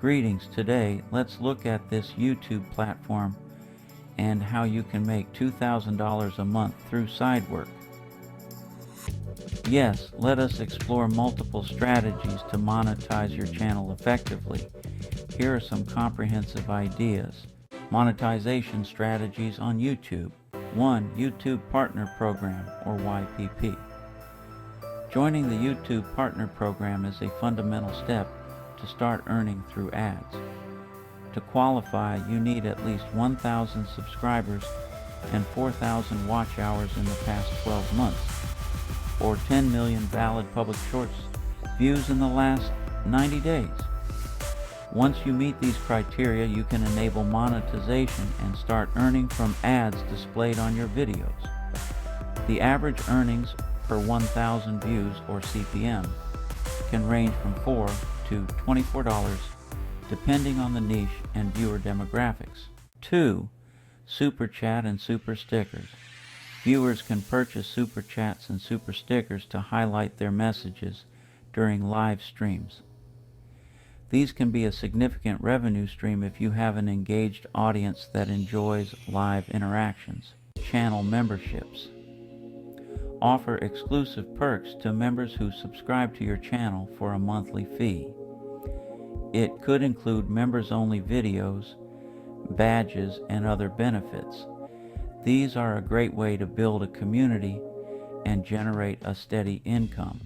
Greetings. Today, let's look at this YouTube platform and how you can make $2,000 a month through side work. Yes, let us explore multiple strategies to monetize your channel effectively. Here are some comprehensive ideas. Monetization strategies on YouTube. 1. YouTube Partner Program, or YPP. Joining the YouTube Partner Program is a fundamental step to start earning through ads. To qualify, you need at least 1,000 subscribers and 4,000 watch hours in the past 12 months, or 10 million valid public shorts views in the last 90 days. Once you meet these criteria, you can enable monetization and start earning from ads displayed on your videos. The average earnings per 1,000 views, or CPM, can range from $4 to $24 depending on the niche and viewer demographics. 2. Super Chat and Super Stickers. Viewers can purchase Super Chats and Super Stickers to highlight their messages during live streams. These can be a significant revenue stream if you have an engaged audience that enjoys live interactions. Channel memberships. Offer exclusive perks to members who subscribe to your channel for a monthly fee. It could include members-only videos, badges, and other benefits. These are a great way to build a community and generate a steady income.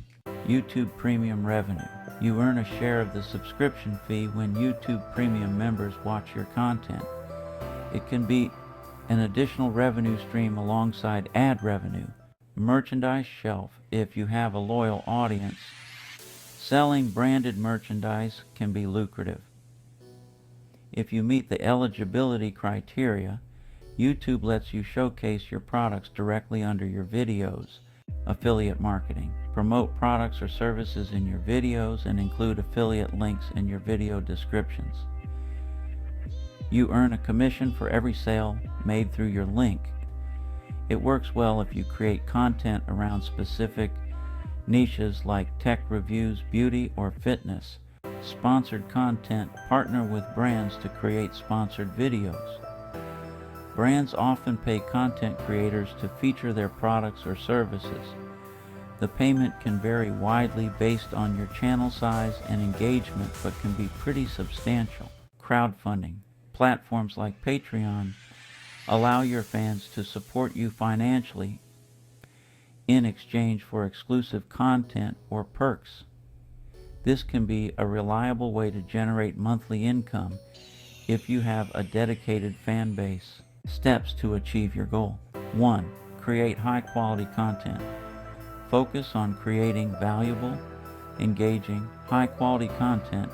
YouTube Premium Revenue. You earn a share of the subscription fee when YouTube Premium members watch your content. It can be an additional revenue stream alongside ad revenue. Merchandise shelf. If you have a loyal audience, selling branded merchandise can be lucrative. If you meet the eligibility criteria, YouTube lets you showcase your products directly under your videos. Affiliate marketing. Promote products or services in your videos and include affiliate links in your video descriptions. You earn a commission for every sale made through your link. It works well if you create content around specific niches like tech reviews, beauty, or fitness. Sponsored content. Partner with brands to create sponsored videos. Brands often pay content creators to feature their products or services. The payment can vary widely based on your channel size and engagement, but can be pretty substantial. Crowdfunding. Platforms like Patreon allow your fans to support you financially in exchange for exclusive content or perks. This can be a reliable way to generate monthly income if you have a dedicated fan base. Steps to achieve your goal. 1. Create high-quality content. Focus on creating valuable, engaging, high-quality content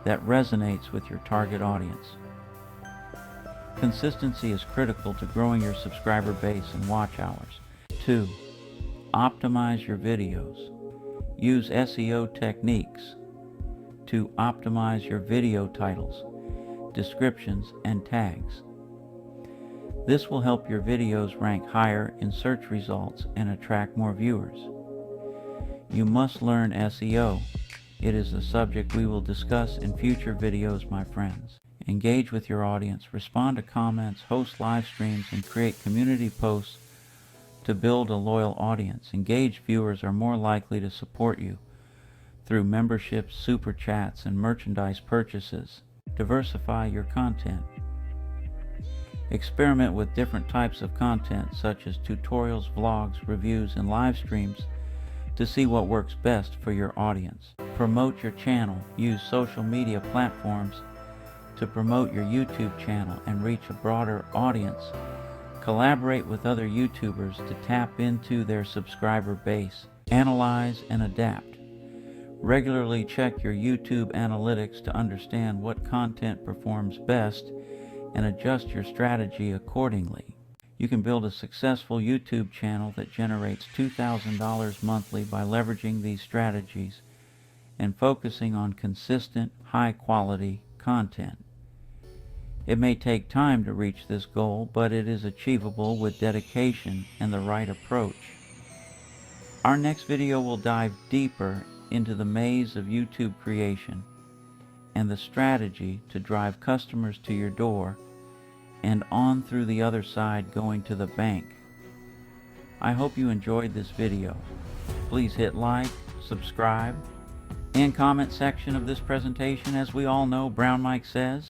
that resonates with your target audience. Consistency is critical to growing your subscriber base and watch hours. 2. Optimize your videos. Use SEO techniques to optimize your video titles, descriptions, and tags. This will help your videos rank higher in search results and attract more viewers. You must learn SEO. It is a subject we will discuss in future videos, my friends. Engage with your audience, respond to comments, host live streams, and create community posts to build a loyal audience. Engaged viewers are more likely to support you through memberships, super chats, and merchandise purchases. Diversify your content. Experiment with different types of content such as tutorials, vlogs, reviews, and live streams to see what works best for your audience. Promote your channel. Use social media platforms to promote your YouTube channel and reach a broader audience. Collaborate with other YouTubers to tap into their subscriber base. Analyze and adapt. Regularly check your YouTube analytics to understand what content performs best and adjust your strategy accordingly. You can build a successful YouTube channel that generates $2,000 monthly by leveraging these strategies and focusing on consistent, high-quality content. It may take time to reach this goal, but it is achievable with dedication and the right approach. Our next video will dive deeper into the maze of YouTube creation and the strategy to drive customers to your door and on through the other side going to the bank. I hope you enjoyed this video. Please hit like, subscribe, and comment section of this presentation. As we all know, Brown Mike says,